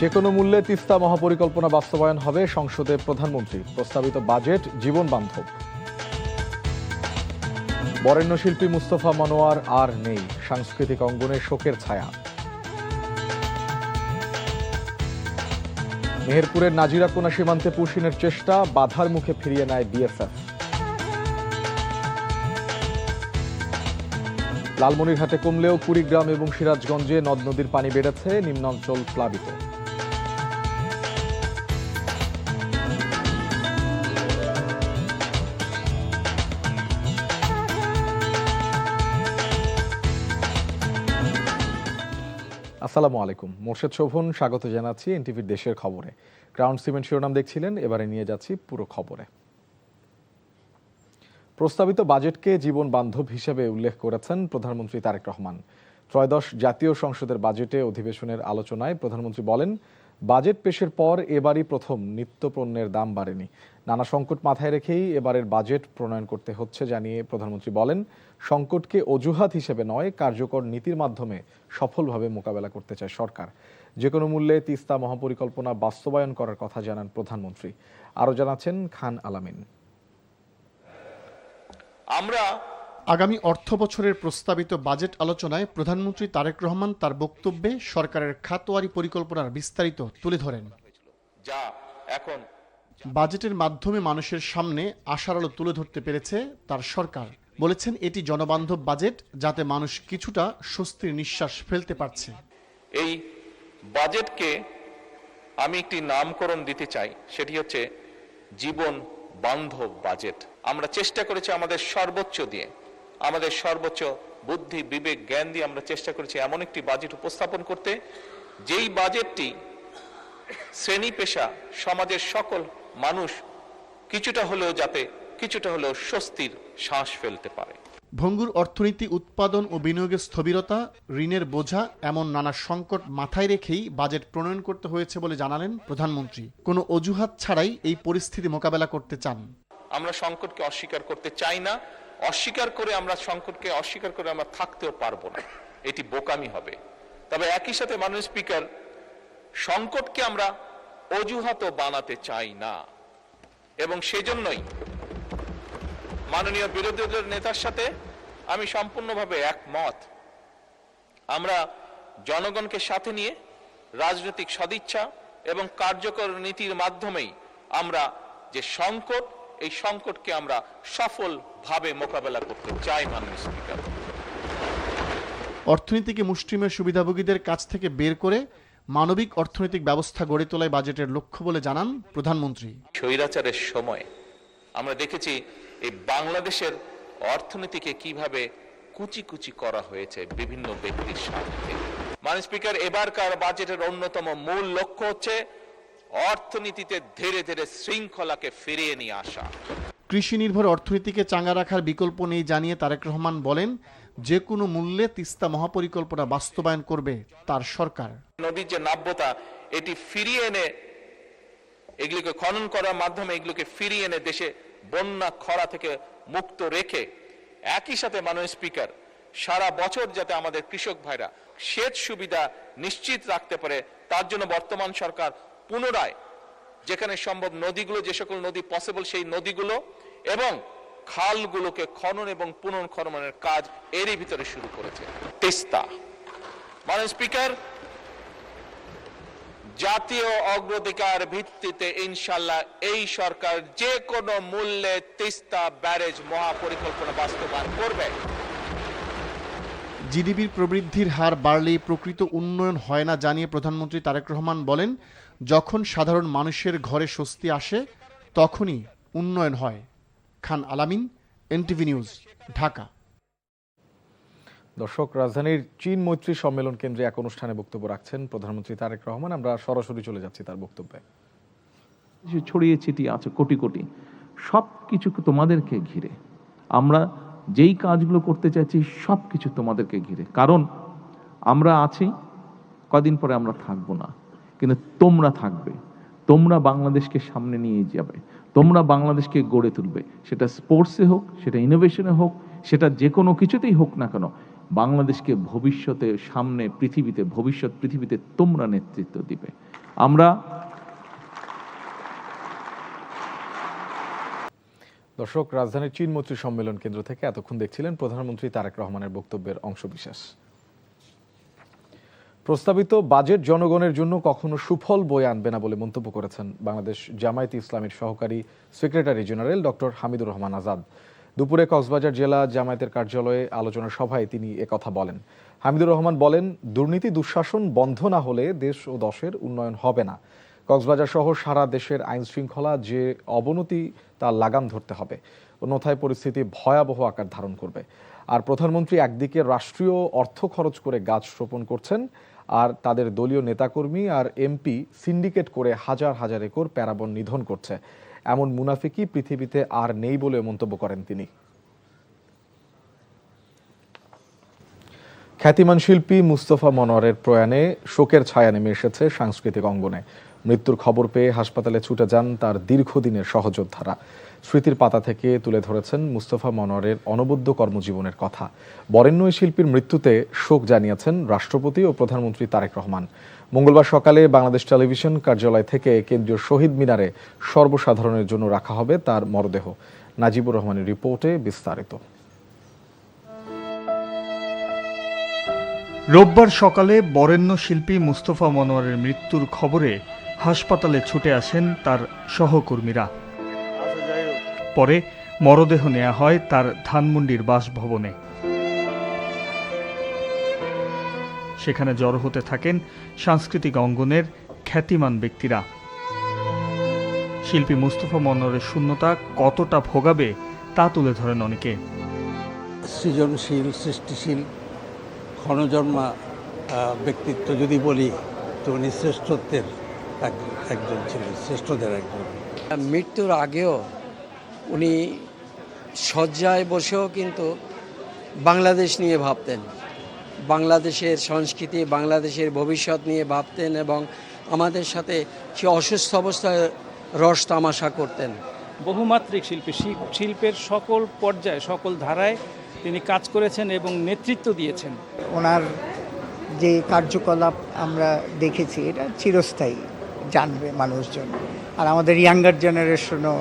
যেকোনো মূল্যে তিস্তা মহাপরিকল্পনা বাস্তবায়ন হবে সংসদে প্রধানমন্ত্রী। প্রস্তাবিত বাজেট জীবন বান্ধব। বরেণ্য শিল্পী মুস্তফা মনোয়ার আর নেই, সাংস্কৃতিক অঙ্গনে শোকের ছায়া। মেহেরপুরের নাজিরাকোনা সীমান্তে পুশিনের চেষ্টা, বাধার মুখে ফিরিয়ে নেয় বিএসএফ। লালমনিরহাটে কমলেও কুড়িগ্রাম এবং সিরাজগঞ্জে নদ নদীর পানি বেড়েছে, নিম্নাঞ্চল প্লাবিত। আসসালামু আলাইকুম, মোর্শেদ শোভন স্বাগত জানাচ্ছি এনটিভির দেশের খবরে। গ্রাউন্ড সিমেন্ট শিরোনাম দেখছিলেন, এবারে নিয়ে যাচ্ছি পুরো খবরে। প্রস্তাবিত বাজেটকে জীবন বান্ধব হিসেবে উল্লেখ করেছেন প্রধানমন্ত্রী তারেক রহমান। ত্রয়োদশ জাতীয় সংসদের বাজেটে অধিবেশনের আলোচনায় প্রধানমন্ত্রী বলেন, বাজেট পেশের পর এবারই প্রথম নিত্যপণ্যের দাম বাড়েনি। নানা সংকট মাথায় রেখেই এবারের বাজেট প্রণয়ন করতে হচ্ছে জানিয়ে প্রধানমন্ত্রী বলেন, সংকটকে অজুহাত হিসেবে নয়, কার্যকর নীতির মাধ্যমে সফলভাবে মোকাবেলা করতে চায় সরকার। যে কোনো মূল্যে তিস্তা মহাপরিকল্পনা বাস্তবায়ন করার কথা জানান প্রধানমন্ত্রী। আরও জানাচ্ছেন খান আলামিন। আগামী অর্থ বছরের প্রস্তাবিত বাজেট আলোচনায় প্রধানমন্ত্রী তারেক রহমান তার বক্তব্যে সরকারের খাতওয়ারি পরিকল্পনার বিস্তারিত তুলে ধরেন। বাজেটের মাধ্যমে মানুষের সামনে আশার আলো তুলে ধরতে পেরেছে তার সরকার। বলেছেন, এটি জনবান্ধব বাজেট, যাতে মানুষ কিছুটা স্বস্তির নিঃশ্বাস ফেলতে পারছে। এই বাজেটকে আমি একটি নামকরণ দিতে চাই, সেটি হচ্ছে জীবন বান্ধব বাজেট। আমরা চেষ্টা করেছি আমাদের সর্বোচ্চ দিয়ে, আমাদের সর্বোচ্চ বুদ্ধি, বিবেক, জ্ঞান দিয়ে আমরা চেষ্টা করেছি এমন একটি বাজেট উপস্থাপন করতে, যেই বাজেটটি শ্রেণী পেশা সমাজের সকল মানুষ কিছুটা হলেও স্বস্তির শ্বাস ফেলতে পারে। ভঙ্গুর অর্থনীতি, উৎপাদন ও বিনিয়োগের স্থবিরতা, ঋণের বোঝা, এমন নানা সংকট মাথায় রেখেই বাজেট প্রণয়ন করতে হয়েছে বলে জানালেন প্রধানমন্ত্রী। কোনো অজুহাত ছাড়াই এই পরিস্থিতি মোকাবেলা করতে চান। আমরা সংকটকে অস্বীকার করতে চাই না, সংকটকে অস্বীকার করে আমরা থাকতেও পারবো না, এটি বোকামি হবে। তবে একই সাথে মাননীয় স্পিকার, সংকটকে আমরা অজুহাতও বানাতে চাই না, এবং সেজন্যই মাননীয় বিরোধী দলের নেতার সাথে আমি সম্পূর্ণভাবে একমত। আমরা জনগণকে সাথে নিয়ে রাজনৈতিক সদিচ্ছা এবং কার্যকর নীতির মাধ্যমেই আমরা যে এই সংকটকে আমরা সফলভাবে মোকাবেলা করতে চাই। মাননীয় স্পিকার, অর্থনীতিকে মুষ্টিমেয় সুবিধাভোগীদের কাছ থেকে বের করে মানবিক অর্থনৈতিক ব্যবস্থা গড়ে তোলাই বাজেটের লক্ষ্য বলে জানান প্রধানমন্ত্রী। স্বৈরাচারের সময় আমরা দেখেছি এই বাংলাদেশের অর্থনীতিকে কিভাবে কুচি কুচি করা হয়েছে বিভিন্ন ব্যক্তির স্বার্থে। মাননীয় স্পিকার, এবারকার বাজেটের অন্যতম মূল লক্ষ্য হচ্ছে অর্থনীতিতে ধীরে ধীরে শৃঙ্খলাকে ফিরিয়ে নিয়ে আসা। কৃষি নির্ভর অর্থনীতিকে চাঙ্গা রাখার বিকল্প নেই জানিয়ে তারেক রহমান বলেন, যে কোনো মূল্যে তিস্তা মহাপরিকল্পনা বাস্তবায়ন করবে তার সরকার। নদীর যে নাব্যতা, এটি ফিরিয়ে এনে, এগুলোকে খনন করার মাধ্যমে এগুলোকে ফিরিয়ে এনে দেশে বন্যা খরা থেকে মুক্ত রেখে, একই সাথে মাননীয় স্পিকার, সারা বছর যাতে আমাদের কৃষক ভাইরা সেচ সুবিধা নিশ্চিত রাখতে পারে, তার জন্য বর্তমান সরকার পুনরায় যেখানে সম্ভব নদীগুলো, যে সকল নদী পসিবল, সেই নদীগুলো এবং খালগুলোকে খনন এবং পুনর্খননের কাজ এরই ভিতরে শুরু করেছে। তিস্তা, মাননীয় স্পিকার, জাতীয় অগ্রাধিকার ভিত্তিতে ইনশাআল্লাহ এই সরকার যে কোনো মূল্যে তিস্তা ব্যারেজ মহাপরিকল্পনা বাস্তবায়ন করবে। জিডিপির প্রবৃদ্ধির হার বাড়লেই প্রকৃত উন্নয়ন হয় না জানিয়ে প্রধানমন্ত্রী তারেক রহমান বলেন, যখন সাধারণ মানুষের ঘরে স্বস্তি আসে তখনই উন্নয়ন হয়। খান আলামিন, এনটিভি নিউজ, ঢাকা। দর্শক, রাজধানীর চীন মৈত্রী সম্মেলন কেন্দ্রে এক অনুষ্ঠানে বক্তব্য রাখছেন প্রধানমন্ত্রী তারেক রহমান। আমরা সরাসরি চলে যাচ্ছি তার বক্তব্যে। ছড়িয়ে ছিটিয়ে আছে কোটি কোটি, সব কিছু তোমাদেরকে ঘিরে। আমরা যেই কাজগুলো করতে চাইছি সব কিছু তোমাদেরকে ঘিরে, কারণ আমরা আছি, কদিন পরে আমরা থাকবো না, কিন্তু তোমরা থাকবে, তোমরা বাংলাদেশকে সামনে নিয়ে যাবে, তোমরা বাংলাদেশকে গড়ে তুলবে। সেটা স্পোর্টসে হোক, সেটা ইনোভেশনে হোক, সেটা যে কোনো কিছুতেই হোক না কেন, বাংলাদেশকে ভবিষ্যতে সামনে পৃথিবীতে, ভবিষ্যৎ পৃথিবীতে তোমরা নেতৃত্ব দিবে। আমরা দর্শক, রাজধানীর চীন মৈত্রী সম্মেলন কেন্দ্র থেকে এতক্ষণ দেখছিলেন প্রধানমন্ত্রী তারেক রহমানের বক্তব্যের অংশবিশেষ। প্রস্তাবিত বাজেট জনগণের জন্য কখনো সুফল বয়ে আনবে না বলে মন্তব্য করেছেন বাংলাদেশ জামায়াতে ইসলামীর সহকারী secretary general doctor Hamidur Rahman Azad. দুপুরে কক্সবাজার জেলা জামায়াতের কার্যালয়ে আলোচনা সভায় তিনি একথা বলেন। হামিদুর রহমান বলেন, দুর্নীতি দুঃশাসন বন্ধ না হলে দেশ ও দশের উন্নয়ন হবে না। কক্সবাজার সহ সারা দেশের আইন শৃঙ্খলা যে অবনতি তা লাগাম ধরতে হবে, অন্যথায় পরিস্থিতি ভয়াবহ আকার ধারণ করবে। আর প্রধানমন্ত্রী একদিকে রাষ্ট্রীয় অর্থ খরচ করে গাছ রোপণ করছেন, আর তাদের দলীয় নেতাকর্মী আর এমপি সিন্ডিকেট করে হাজার হাজার একর প্যারাবন নিধন করছে। এমন মুনাফিকি পৃথিবীতে আর নেই বলে মন্তব্য করেন তিনি। খ্যাতিমান শিল্পী মুস্তফা মনোয়ারের প্রয়াণে শোকের ছায়া নেমে এসেছে সাংস্কৃতিক অঙ্গনে। মৃত্যুর খবর পেয়ে হাসপাতালে ছুটে যান তার দীর্ঘদিনের সহযোদ্ধারা। স্মৃতির পাতা থেকে তুলে ধরেছেন মুস্তফা মনোয়ারের অনবদ্য কর্মজীবনের কথা। বরেণ্য এই শিল্পীর মৃত্যুতে শোক জানিয়েছেন রাষ্ট্রপতি ও প্রধানমন্ত্রী তারেক রহমান। মঙ্গলবার সকালে বাংলাদেশ টেলিভিশন কার্যালয় থেকে কেন্দ্রীয় শহীদ মিনারে সর্বসাধারণের জন্য রাখা হবে তার মরদেহ। নাজিবুর রহমানের রিপোর্টে বিস্তারিত। রোববার সকালে বরেণ্য শিল্পী মুস্তফা মনোয়ারের মৃত্যুর খবরে হাসপাতালে ছুটে আসেন তার সহকর্মীরা। পরে মরদেহ নেওয়া হয় তার ধানমন্ডির বাসভবনে। সেখানে জড়ো হতে থাকেন সাংস্কৃতিক অঙ্গনের খ্যাতিমান ব্যক্তিরা। শিল্পী মুস্তফা মনোয়ারের শূন্যতা কতটা ভোগাবে তা তুলে ধরেন অনেকে। সৃজনশীল, সৃষ্টিশীল, ক্ষণজন্মা ব্যক্তিত্ব যদি বলি তো উনি শ্রেষ্ঠত্বের একজন ছিলেন, শ্রেষ্ঠদের একজন। মৃত্যুর আগেও উনি শয্যায় বসেও কিন্তু বাংলাদেশ নিয়ে ভাবতেন, বাংলাদেশের সংস্কৃতি, বাংলাদেশের ভবিষ্যৎ নিয়ে ভাবতেন এবং আমাদের সাথে সে অসুস্থ অবস্থায় রস তামাশা করতেন। বহুমাত্রিক শিল্পী, শিল্পের সকল পর্যায়ে সকল ধারায় তিনি কাজ করেছেন এবং নেতৃত্ব দিয়েছেন। ওনার যে কার্যকলাপ আমরা দেখেছি এটা চিরস্থায়ী জানবে মানুষজন। আর আমাদের ইয়াঙ্গার জেনারেশনও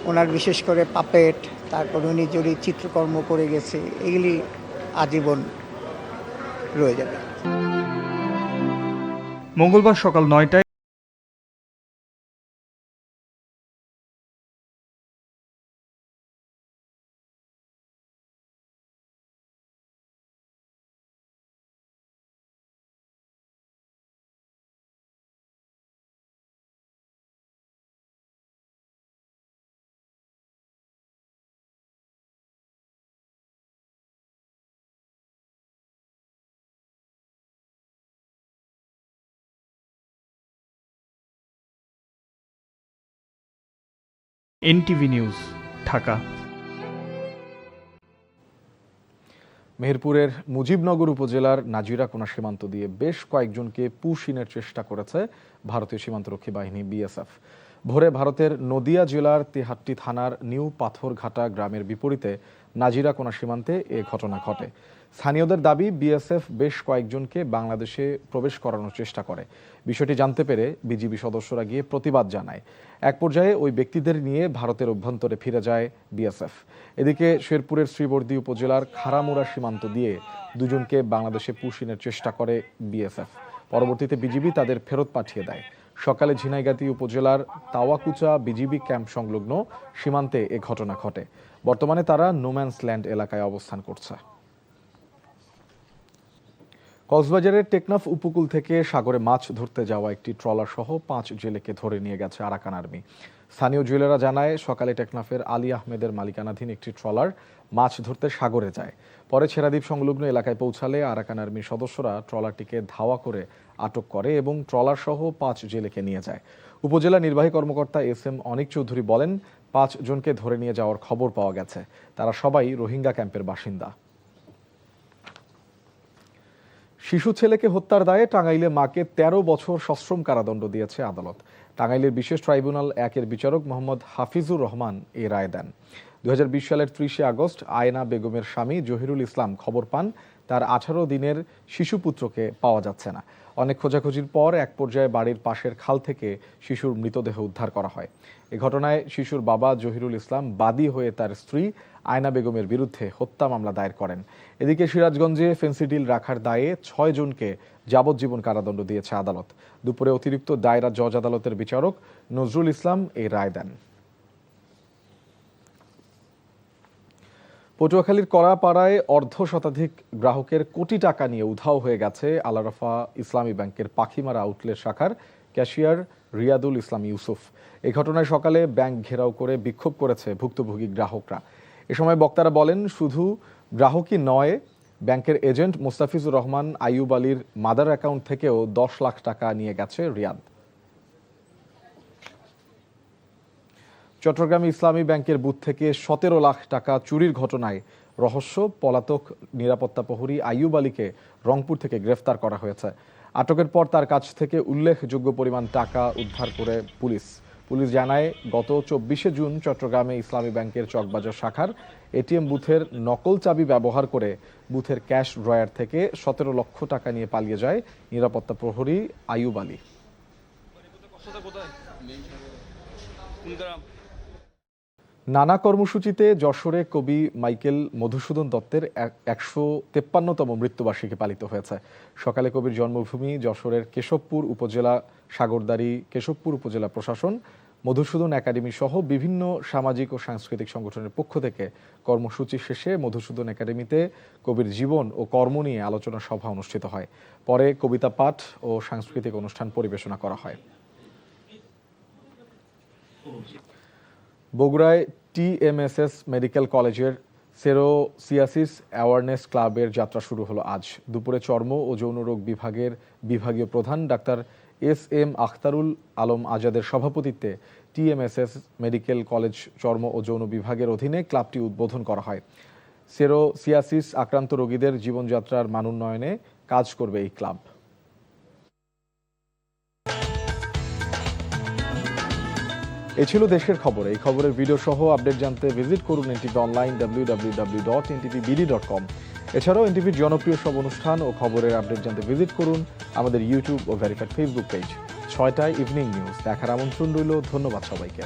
ওনার বিশেষ করে পাপেট, তারপর উনি যদি চিত্রকর্ম করে গেছে, এগুলি আজীবন রয়ে যাবে। মঙ্গলবার সকাল 9টায় NTV নিউজ, ঢাকা। মেহেরপুরের মুজিবনগর উপজেলার নাজিরাকোনা সীমান্ত দিয়ে বেশ কয়েকজনকে পুশিনের চেষ্টা করেছে ভারতীয় সীমান্তরক্ষী বাহিনী বিএসএফ। ভোরে ভারতের নদিয়া জেলার তেহাট্টি থানার নিউ পাথরঘাটা গ্রামের বিপরীতে নাজিরাকোনা সীমান্তে এ ঘটনা ঘটে। স্থানীয়দের দাবি, বিএসএফ বেশ কয়েকজনকে বাংলাদেশে প্রবেশ করানোর চেষ্টা করে। বিষয়টি জানতে পেরে বিজিবি সদস্যরা গিয়ে প্রতিবাদ জানায়। এক পর্যায়ে ওই ব্যক্তিদের নিয়ে ভারতের অভ্যন্তরে ফিরে যায় বিএসএফ। এদিকে শেরপুরের শ্রীবর্দী উপজেলার খারামুড়া সীমান্ত দিয়ে দুজনকে বাংলাদেশে পুশিনের চেষ্টা করে বিএসএফ। পরবর্তীতে বিজিবি তাদের ফেরত পাঠিয়ে দেয়। সকালে ঝিনাইগাতী উপজেলার তাওয়াকুচা বিজিবি ক্যাম্প সংলগ্ন সীমান্তে এ ঘটনা ঘটে। বর্তমানে তারা নোম্যান্স ল্যান্ড এলাকায় অবস্থান করছে। কক্সবাজারের টেকনাফ উপকূল থেকে সাগরে মাছ ধরতে যাওয়া একটি ট্রলার সহ 5 জেলেকে ধরে নিয়ে গেছে আরাকান আর্মি। স্থানীয় জেলেরা জানায়, সকালে টেকনাফের আলী আহমেদের মালিকানাধীন একটি ট্রলার মাছ ধরতে সাগরে যায়। পরে ছেড়াদ্বীপ সংলগ্ন এলাকায় পৌঁছালে আরাকান আর্মির সদস্যরা ট্রলারটিকে ধাওয়া করে আটক করে এবং ট্রলার সহ 5 জেলেকে নিয়ে যায়। উপজেলা নির্বাহী কর্মকর্তা SM অনিক চৌধুরী বলেন, 5 জনকে ধরে নিয়ে যাওয়ার খবর পাওয়া গেছে। তারা সবাই রোহিঙ্গা ক্যাম্পের বাসিন্দা। শিশু ছেলেকে হত্যার দায়ে টাঙ্গাইলে মাকে 13 বছর সশ্রম কারাদণ্ড দিয়েছে আদালত। টাঙ্গাইলের বিশেষ ট্রাইব্যুনাল 1-এর বিচারক মোহাম্মদ হাফিজুর রহমান এই রায় দেন। 2020 সালের 30 আগস্ট আয়না বেগমের স্বামী জহিরুল ইসলাম খবর পান তার 18 দিনের শিশুপুত্রকে পাওয়া যাচ্ছে না। অনেক খোঁজাখুঁজির পর এক পর্যায়ে বাড়ির পাশের খাল থেকে শিশুর মৃতদেহ উদ্ধার করা হয়। এ ঘটনায় শিশুর বাবা জহিরুল ইসলাম বাদী হয়ে তার স্ত্রী আয়না বেগমের বিরুদ্ধে হত্যা মামলা দায়ের করেন। এদিকে সিরাজগঞ্জে ফেন্সিডিল রাখার দায়ে 6 জনকে যাবজ্জীবন কারাদণ্ড দিয়েছে আদালত। দুপুরে অতিরিক্ত দায়রা জজ আদালতের বিচারক নজরুল ইসলাম এই রায় দেন। পটুয়াখালীর কড়াপাড়ায় অর্ধশতাধিক গ্রাহকের কোটি টাকা নিয়ে উধাও হয়ে গেছে আলারাফা ইসলামী ব্যাংকের পাখিমারা আউটলেট শাখার ক্যাশিয়ার রিয়াদুল ইসলাম ইউসুফ। এই ঘটনায় সকালে ব্যাংক ঘেরাও করে বিক্ষোভ করেছে ভুক্তভোগী গ্রাহকরা। এ সময় বক্তারা বলেন, শুধু গ্রাহকই নয়, ব্যাংকের এজেন্ট মুস্তাফিজুর রহমান আইয়ুব আলীর মাদার অ্যাকাউন্ট থেকেও 10 লাখ টাকা নিয়ে গেছে রিয়াদ। চট্টগ্রাম ইসলামী ব্যাংকের বুথ থেকে 17 লাখ টাকা চুরির ঘটনায় রহস্য পলাতক নিরাপত্তা প্রহরী আইয়ুব আলীকে রংপুর থেকে গ্রেফতার করা হয়েছে। আটকের পর তার কাছ থেকে উল্লেখযোগ্য পরিমাণ টাকা উদ্ধার করে পুলিশ জানায়, গত 24শে জুন চট্টগ্রামে ইসলামী ব্যাংকের চকবাজার শাখার এটিএম বুথের নকল চাবি ব্যবহার করে বুথের ক্যাশ ড্রয়ার থেকে 17 লক্ষ টাকা নিয়ে পালিয়ে যায় নিরাপত্তা প্রহরী আইয়ুব আলী। নানা কর্মসূচিতে যশোরে কবি মাইকেল মধুসূদন দত্তের 153তম মৃত্যুবার্ষিকী পালিত হয়েছে। সকালে কবির জন্মভূমি যশোরের কেশবপুর উপজেলা সাগরদাড়ি কেশবপুর উপজেলা প্রশাসন, মধুসূদন একাডেমি সহ বিভিন্ন সামাজিক ও সাংস্কৃতিক সংগঠনের পক্ষ থেকে কর্মসূচি শেষে মধুসূদন একাডেমিতে কবির জীবন ও কর্ম নিয়ে আলোচনা সভা অনুষ্ঠিত হয়। পরে কবিতা পাঠ ও সাংস্কৃতিক অনুষ্ঠান পরিবেশনা করা হয়। বগুড়ায় টিএমএসএস মেডিকেল কলেজের সেরোসিয়াসিস অ্যাওয়ারনেস ক্লাবের যাত্রা শুরু হলো আজ। দুপুরে চর্ম ও যৌন রোগ বিভাগের বিভাগীয় প্রধান ডাক্তার এস.এম. আখতারুল আলম আজাদের সভাপতিত্বে টিএমএসএস মেডিকেল কলেজ চর্ম ও যৌন বিভাগের অধীনে ক্লাবটি উদ্বোধন করা হয়। সেরোসিয়াসিস আক্রান্ত রোগীদের জীবনযাত্রার মান উন্নয়নে কাজ করবে এই ক্লাব। এ ছিল দেশের খবর। এই খবরের ভিডিও সহ আপডেট জানতে ভিজিট করুন এনটিভি অনলাইন www.ntvbd.com। এছাড়াও এনটিভির জনপ্রিয় সব অনুষ্ঠান ও খবরের আপডেট জানতে ভিজিট করুন আমাদের ইউটিউব ও ভেরিফাইড ফেসবুক পেজ। 6টায় ইভিনিং নিউজ দেখার আমন্ত্রণ রইল। ধন্যবাদ সবাইকে।